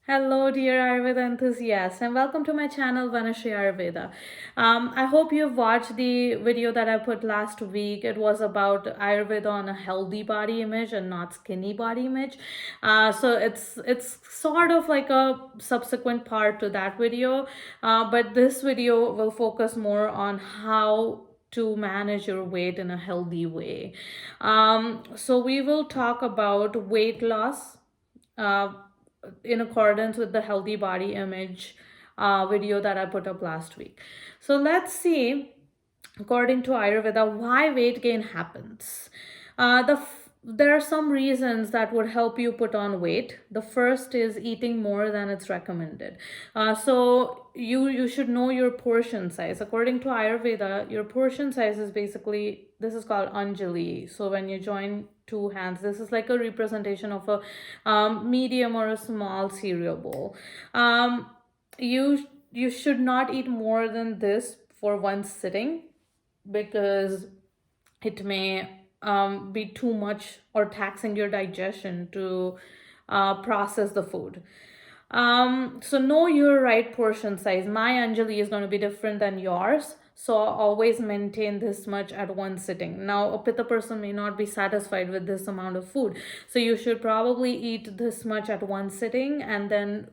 Hello, dear Ayurveda enthusiasts, and welcome to my channel, Vanashri Ayurveda. I hope you've watched the video that I put last week. It was about Ayurveda on a healthy body image and not skinny body image. So it's sort of like a subsequent part to that video, but this video will focus more on how to manage your weight in a healthy way. So we will talk about weight loss. Uh, in accordance with the healthy body image video that I put up last week. So let's see, according to Ayurveda, why weight gain happens. There are some reasons that would help you put on weight. The first is eating more than it's recommended. So you should know your portion size. According to Ayurveda, your portion size is basically, this is called Anjali. So when you join two hands, this is like a representation of a medium or a small cereal bowl. You should not eat more than this for one sitting, because it may be too much or taxing your digestion to process the food. So know your right portion size. My Anjali is going to be different than yours. So always maintain this much at one sitting. Now, a Pitta person may not be satisfied with this amount of food. So you should probably eat this much at one sitting, and then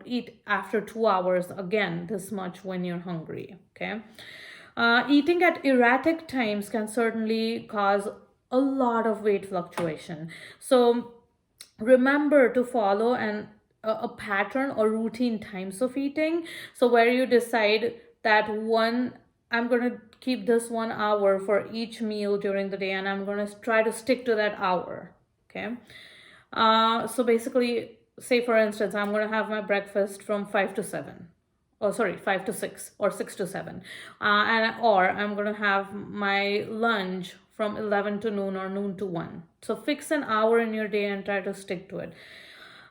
eat after 2 hours again this much when you're hungry. Okay. Eating at erratic times can certainly cause a lot of weight fluctuation. So remember to follow a pattern or routine times of eating. So where you decide that I'm going to keep this 1 hour for each meal during the day, and I'm going to try to stick to that hour. Okay. So basically, say for instance, I'm going to have my breakfast from 5 to 7. Oh, sorry, 5 to 6 or 6 to 7. Or I'm going to have my lunch from 11 to noon or noon to 1. So fix an hour in your day and try to stick to it.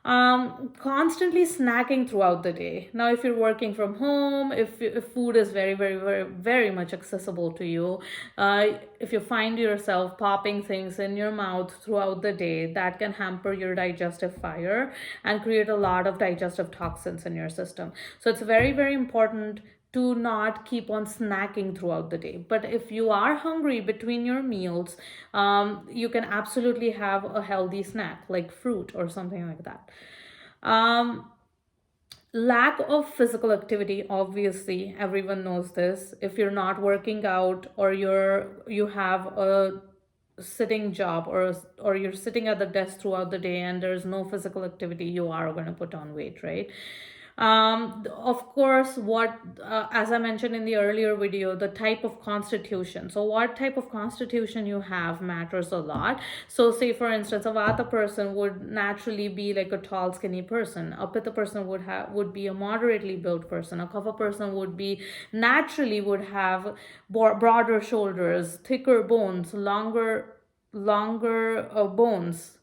Constantly snacking throughout the day. Now, if you're working from home, if food is very, very, very, very much accessible to you, if you find yourself popping things in your mouth throughout the day, that can hamper your digestive fire and create a lot of digestive toxins in your system. So it's very, very important to not keep on snacking throughout the day. But if you are hungry between your meals, you can absolutely have a healthy snack like fruit or something like that. Um, Lack of physical activity, obviously everyone knows this. If you're not working out, or you have a sitting job, or you're sitting at the desk throughout the day and there's no physical activity, you are going to put on weight, right? Of course, what as I mentioned in the earlier video, the type of constitution. So what type of constitution you have matters a lot. So say for instance, a Vata person would naturally be like a tall skinny person. A Pitta person would be a moderately built person. A Kapha person would have broader shoulders, thicker bones, longer bones,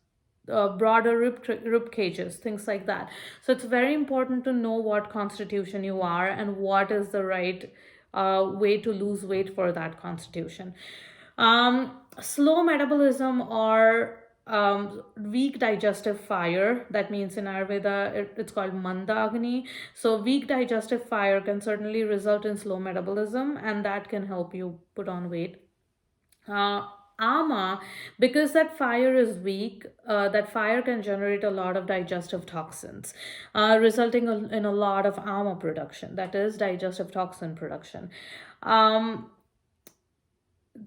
broader rib cages, things like that. So it's very important to know what constitution you are and what is the right way to lose weight for that constitution. Slow metabolism or weak digestive fire, that means in Ayurveda it's called Manda Agni. So weak digestive fire can certainly result in slow metabolism, and that can help you put on weight. uh, Ama, because that fire is weak, that fire can generate a lot of digestive toxins, resulting in a lot of ama production, that is digestive toxin production. um,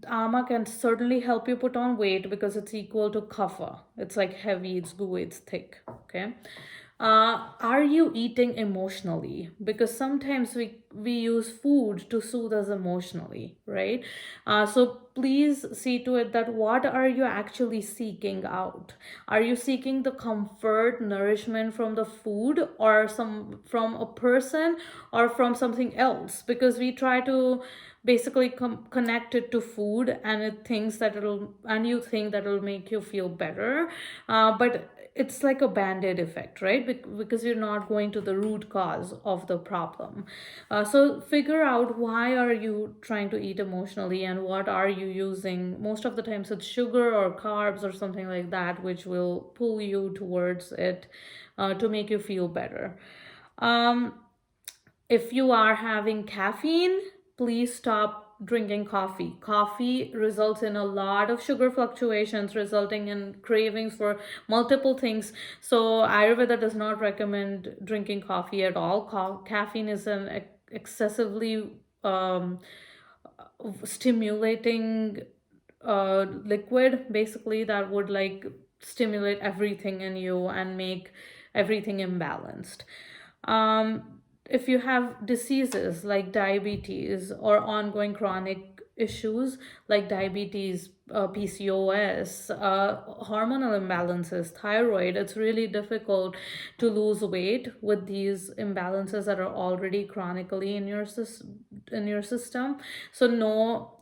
Ama can certainly help you put on weight because it's equal to kapha. It's like heavy, it's gooey, it's thick. Okay. Are you eating emotionally? Because sometimes we use food to soothe us emotionally, right? So please see to it that what are you actually seeking out? Are you seeking the comfort, nourishment from the food, or from a person, or from something else? Because we try to basically connect it to food, and you think that it'll make you feel better, but it's like a band-aid effect, right? Because you're not going to the root cause of the problem. So figure out, why are you trying to eat emotionally, and what are you using? Most of the times it's sugar or carbs or something like that, which will pull you towards it, to make you feel better. um, if you are having caffeine, please stop drinking coffee. Coffee results in a lot of sugar fluctuations, resulting in cravings for multiple things. So, Ayurveda does not recommend drinking coffee at all. Caffeine is an excessively um, stimulating liquid, basically, that would like stimulate everything in you and make everything imbalanced. If you have diseases like diabetes or ongoing chronic issues like diabetes, PCOS, hormonal imbalances, thyroid, it's really difficult to lose weight with these imbalances that are already chronically in your system. So know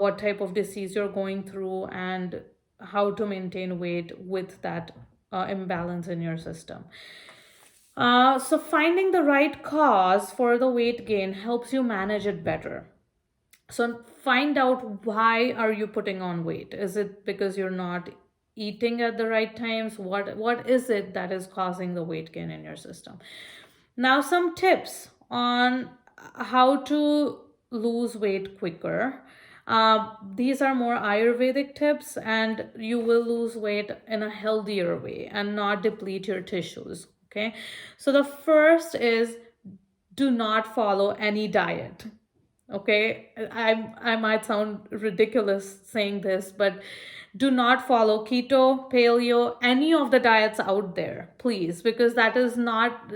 what type of disease you're going through and how to maintain weight with that imbalance in your system. So finding the right cause for the weight gain helps you manage it better. So find out, why are you putting on weight? Is it because you're not eating at the right times? What is it that is causing the weight gain in your system? Now, some tips on how to lose weight quicker. These are more Ayurvedic tips, and you will lose weight in a healthier way and not deplete your tissues. Okay, so the first is, do not follow any diet. Okay, I might sound ridiculous saying this, but do not follow keto, paleo, any of the diets out there, please, because that is not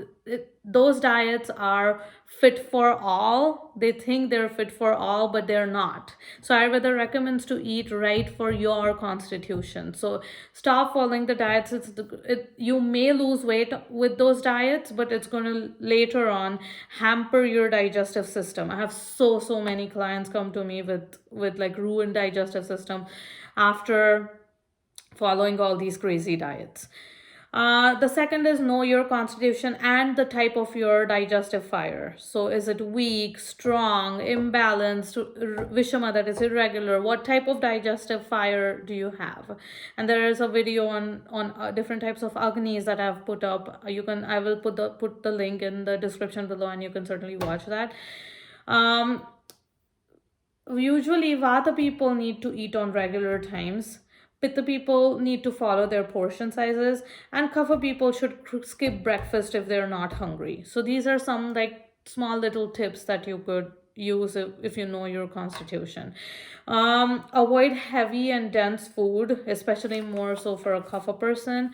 those diets are fit for all. They think they're fit for all, but they're not. So Ayurveda recommends to eat right for your constitution. So stop following the diets. You may lose weight with those diets, but it's going to later on hamper your digestive system. I have so many clients come to me with like ruined digestive system after following all these crazy diets. The second is, know your constitution and the type of your digestive fire. So, is it weak, strong, imbalanced, Vishama, that is irregular? What type of digestive fire do you have? And there is a video on different types of agnis that I've put up. I will put the link in the description below, and you can certainly watch that. Um, Usually, Vata people need to eat on regular times. Pitta people need to follow their portion sizes, and Kapha people should skip breakfast if they're not hungry. So these are some like small little tips that you could use if you know your constitution. Avoid heavy and dense food, especially more so for a Kapha person.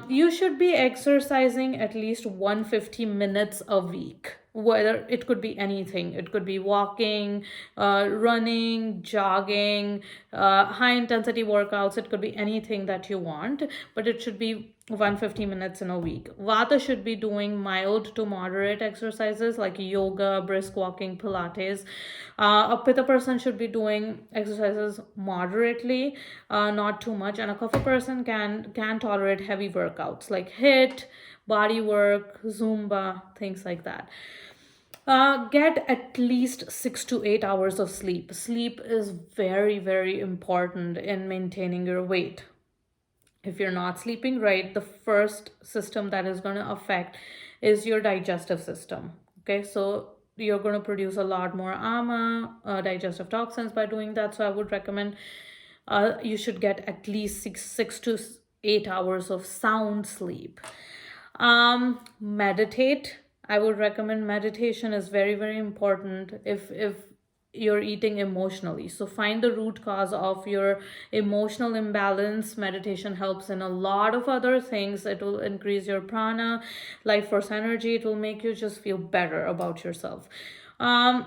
You should be exercising at least 150 minutes a week. Whether it could be anything, it could be walking, running, jogging, high intensity workouts, it could be anything that you want, but it should be 150 minutes in a week. Vata should be doing mild to moderate exercises like yoga, brisk walking, Pilates. A Pitta person should be doing exercises moderately, not too much, and a Kapha person can tolerate heavy workouts like HIIT, body work, Zumba, things like that. Get at least 6 to 8 hours of sleep. Sleep is very important in maintaining your weight. If you're not sleeping right, the first system that is going to affect is your digestive system. Okay, so you're going to produce a lot more ama, digestive toxins by doing that. So I would recommend you should get at least 6 to 8 hours of sound sleep. Meditate. I would recommend meditation is very important if you're eating emotionally. So find the root cause of your emotional imbalance. Meditation helps in a lot of other things. It will increase your prana, life force energy. It will make you just feel better about yourself. Um,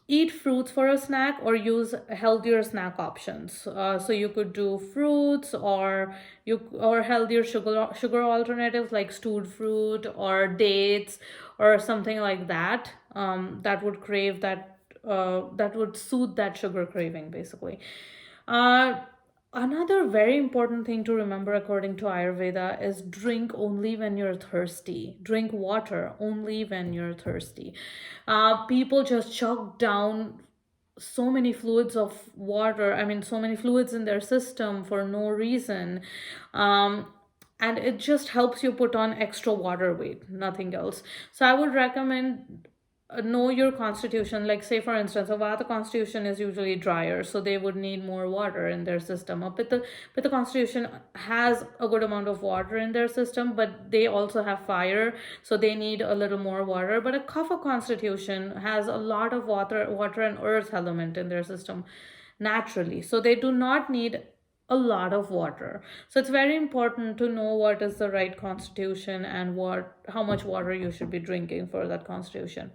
Eat fruits for a snack or use healthier snack options. So you could do fruits, or healthier sugar alternatives like stewed fruit or dates or something like that. That would crave that, that would soothe that sugar craving, basically. uh, Another very important thing to remember according to Ayurveda is drink only when you're thirsty. Drink water only when you're thirsty. People just chug down so many fluids of water, I mean, so many fluids in their system for no reason. Um, and it just helps you put on extra water weight, nothing else. So I would recommend know your constitution. Like, say for instance, a vata constitution is usually drier, so they would need more water in their system. A pitta constitution has a good amount of water in their system, but they also have fire, so they need a little more water. But a kapha constitution has a lot of water and earth element in their system naturally, so they do not need a lot of water. So it's very important to know what is the right constitution and what how much water you should be drinking for that constitution.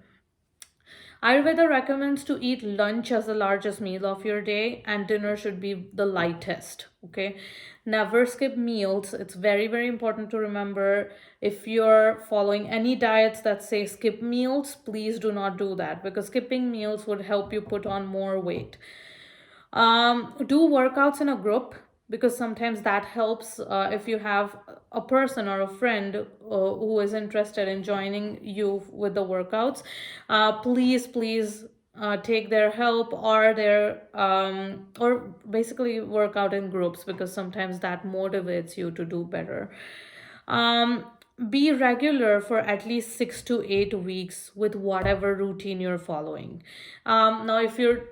Ayurveda recommends to eat lunch as the largest meal of your day, and dinner should be the lightest. Okay, never skip meals. It's very, very important to remember. If you're following any diets that say skip meals, please do not do that, because skipping meals would help you put on more weight. Do workouts in a group, because sometimes that helps. If you have a person or a friend who is interested in joining you with the workouts, please take their help, or their or basically work out in groups, because sometimes that motivates you to do better. um, be regular for at least 6 to 8 weeks with whatever routine you're following. Now, if you're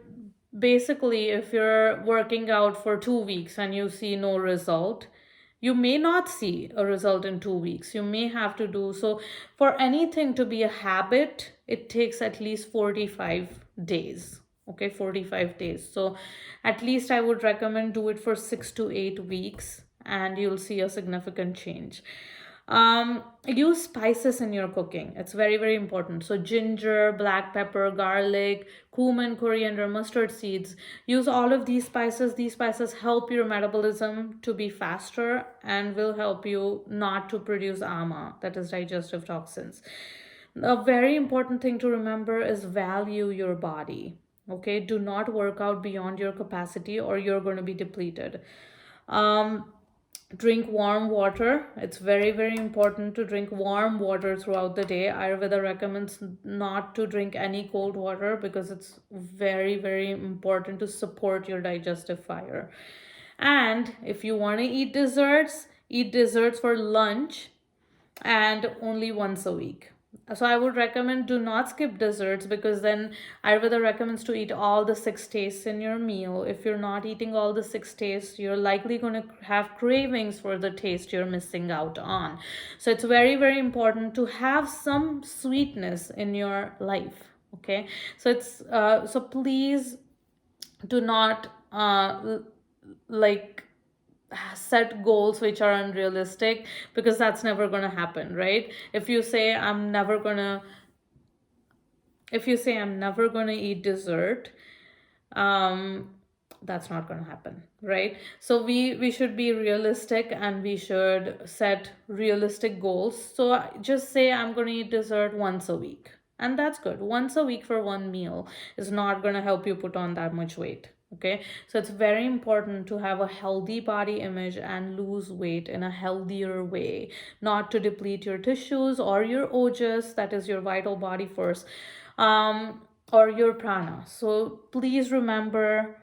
working out for 2 weeks and you see no result, you may not see a result in 2 weeks. You may have to do so. For anything to be a habit, it takes at least 45 days. Okay, 45 days. So at least I would recommend do it for 6 to 8 weeks, and you'll see a significant change. Use spices in your cooking. It's very, very important. So ginger, black pepper, garlic, cumin, coriander, mustard seeds. Use all of these spices. These spices help your metabolism to be faster and will help you not to produce ama, that is digestive toxins. A very important thing to remember is value your body. Okay, do not work out beyond your capacity or you're going to be depleted. Um, Drink warm water. It's very, very important to drink warm water throughout the day. Ayurveda recommends not to drink any cold water, because it's very, very important to support your digestive fire. And if you want to eat desserts for lunch, and only once a week. So I would recommend do not skip desserts, because then Ayurveda recommends to eat all the six tastes in your meal. If you're not eating all the six tastes, you're likely going to have cravings for the taste you're missing out on. So it's very, very important to have some sweetness in your life. Okay, so so please do not like set goals which are unrealistic, because that's never going to happen, right? If you say I'm never going to eat dessert, um that's not going to happen, right? So we should be realistic, and we should set realistic goals. So just say I'm going to eat dessert once a week, and that's good. Once a week for one meal is not going to help you put on that much weight. Okay, so it's very important to have a healthy body image and lose weight in a healthier way, not to deplete your tissues or your ojas, that is your vital body force, or your prana. So please remember,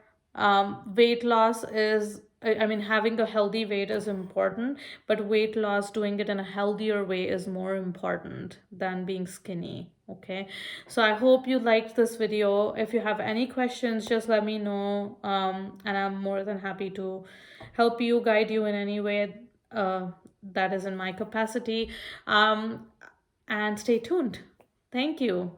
weight loss is, I mean, having a healthy weight is important, but weight loss, doing it in a healthier way, is more important than being skinny. Okay, so I hope you liked this video. If you have any questions, just let me know, and I'm more than happy to help you, guide you in any way that is in my capacity. And stay tuned. Thank you.